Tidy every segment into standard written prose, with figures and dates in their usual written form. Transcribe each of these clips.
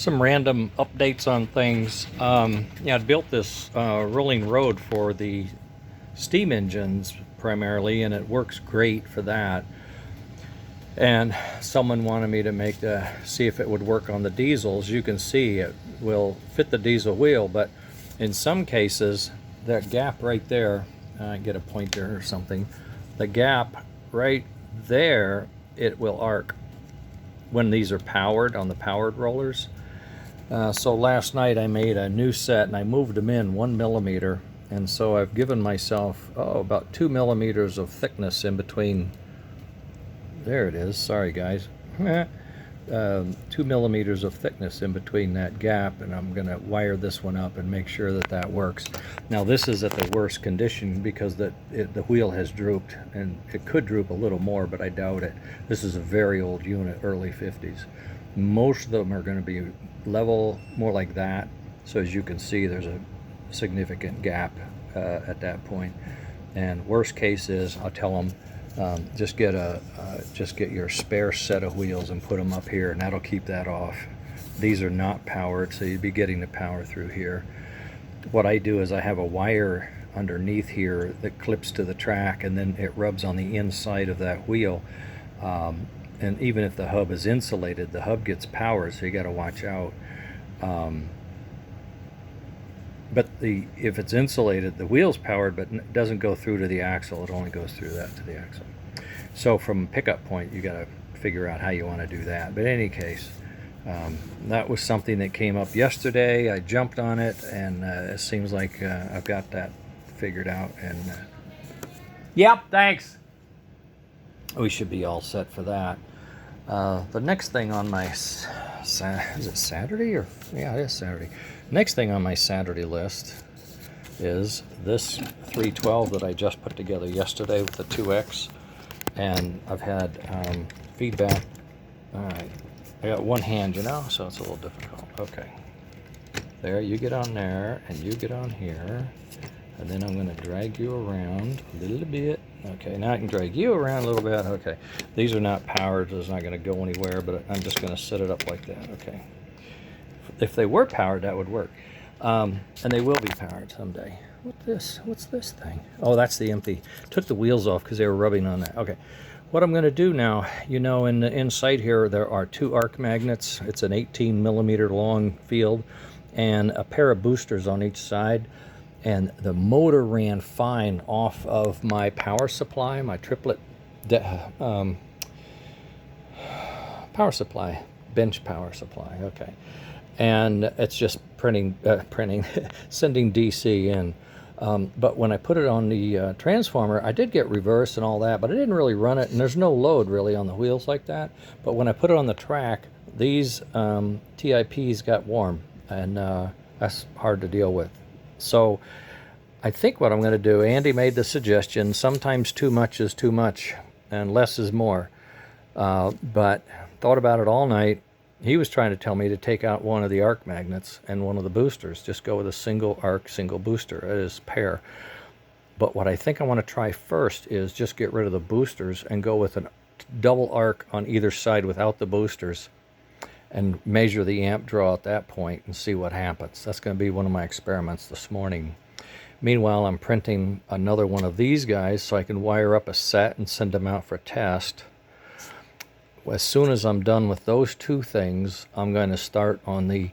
some random updates on things. Yeah, I built this rolling road for the steam engines primarily, and it works great for that. And someone wanted me to see if it would work on the diesels. You can see it will fit the diesel wheel, but in some cases, that gap right there, get a pointer or something, the gap right there, it will arc when these are powered on the powered rollers. So last night I made a new set and I moved them in 1 millimeter, and so I've given myself about 2 millimeters of thickness in between. There it is, sorry guys. 2 millimeters of thickness in between that gap, and I'm gonna wire this one up and make sure that that works. Now this is at the worst condition because the wheel has drooped, and it could droop a little more, but I doubt it. This is a very old unit, early 50s. Most of them are going to be level, more like that. So as you can see, there's a significant gap at that point. And worst case is, I'll tell them, just get your spare set of wheels and put them up here, and that'll keep that off. These are not powered, so you'd be getting the power through here. What I do is I have a wire underneath here that clips to the track, and then it rubs on the inside of that wheel. And even if the hub is insulated, the hub gets power, so you got to watch out. But if it's insulated, the wheel's powered, but it doesn't go through to the axle. It only goes through that to the axle. So from pickup point, you got to figure out how you want to do that. But in any case, that was something that came up yesterday. I jumped on it, and it seems like I've got that figured out. And yep, thanks. We should be all set for that. The next thing on my, is it Saturday or, yeah, it is Saturday. Next thing on my Saturday list is this 312 that I just put together yesterday with the 2X. And I've had feedback. All right, I got one hand, you know, so it's a little difficult. Okay, there, you get on there, and you get on here. And then I'm going to drag you around a little bit. Okay, now I can drag you around a little bit. Okay, these are not powered, so it's not going to go anywhere, but I'm just going to set it up like that. Okay, if they were powered, that would work. And they will be powered someday. What's this thing? Oh, that's the empty. Took the wheels off because they were rubbing on that. Okay, what I'm going to do now, you know, in the inside here, there are 2 arc magnets. It's an 18 millimeter long field and a pair of boosters on each side. And the motor ran fine off of my power supply, my triplet power supply, bench power supply. Okay, and it's just sending DC in. But when I put it on the transformer, I did get reverse and all that, but I didn't really run it, and there's no load really on the wheels like that. But when I put it on the track, these TIPs got warm, and that's hard to deal with. So I think what I'm going to do, Andy made the suggestion, sometimes too much is too much and less is more. But thought about it all night. He was trying to tell me to take out one of the arc magnets and one of the boosters. Just go with a single arc, single booster. It is pair. But what I think I want to try first is just get rid of the boosters and go with a double arc on either side without the boosters, and measure the amp draw at that point and see what happens. That's going to be one of my experiments this morning. Meanwhile, I'm printing another one of these guys so I can wire up a set and send them out for test. As soon as I'm done with those 2 things, I'm going to start on the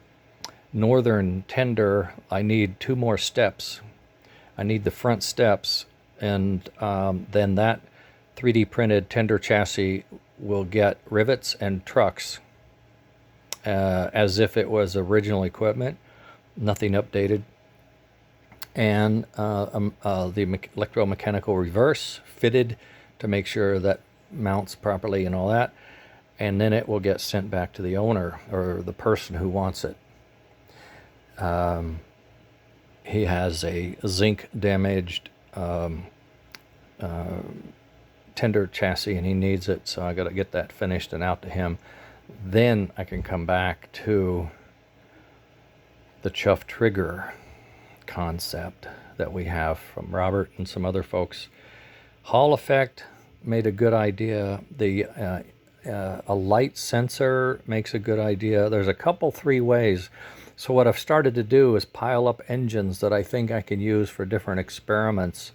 northern tender. I need 2 more steps. I need the front steps, and then that 3D printed tender chassis will get rivets and trucks. As if it was original equipment, nothing updated, and the electromechanical reverse fitted to make sure that mounts properly and all that, and then it will get sent back to the owner or the person who wants it. He has a zinc damaged tender chassis, and he needs it, so I got to get that finished and out to him. Then I can come back to the chuff trigger concept that we have from Robert and some other folks. Hall effect made a good idea. The a light sensor makes a good idea. There's a couple, three ways. So what I've started to do is pile up engines that I think I can use for different experiments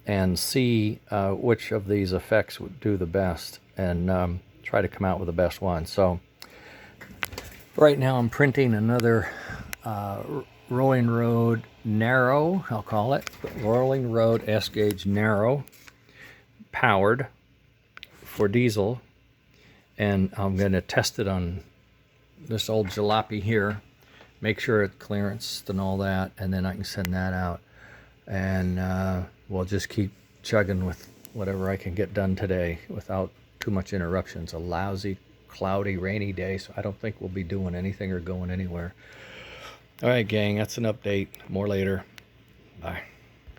and see which of these effects would do the best, and try to come out with the best one. So right now I'm printing another Rolling Road Narrow, I'll call it. Rolling Road S-Gauge Narrow, powered for diesel. And I'm going to test it on this old jalopy here, make sure it's clearanced and all that, and then I can send that out. And we'll just keep chugging with whatever I can get done today without too much interruption. It's a lousy, cloudy, rainy day, so I don't think we'll be doing anything or going anywhere. All right, gang, that's an update. More later. Bye.